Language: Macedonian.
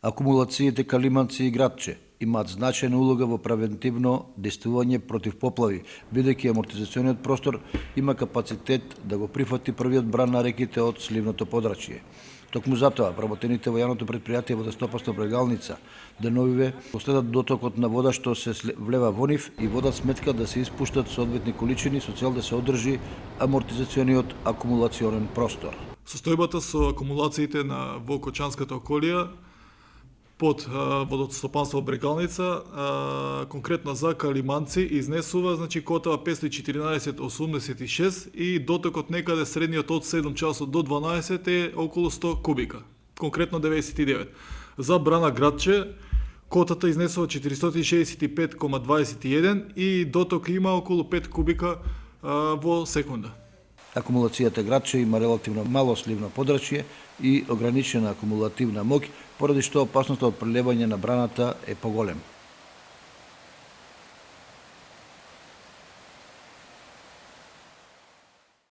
Акумулациите Калиманци и Градче имаат значајна улога во превентивно действување против поплави, бидејќи амортизациониот простор има капацитет да го прифати првиот бран на реките од сливното подрачје. Токму затоа, вработените во јавното претпријатие Водостопарство Брегалница деновиве последат дотокот на вода што се влева во нив и водат сметка да се испуштат соодветни количини со цел да се одржи амортизациониот акумулационен простор. Состојбата со акумулациите на во Кочанската околија под Водостопанство Брегалница, конкретно за Калиманци, изнесува котава 514,86 и дотокот некаде средниот од 7 часот до 12 е околу 100 кубика, конкретно 99. За Брана Градче котата изнесува 465,21 и доток има околу 5 кубика во секунда. Акумулацијата Градче има релативно мало сливно подрачје и ограничена акумулативна моќ, поради што опасноста од прелевање на браната е поголем.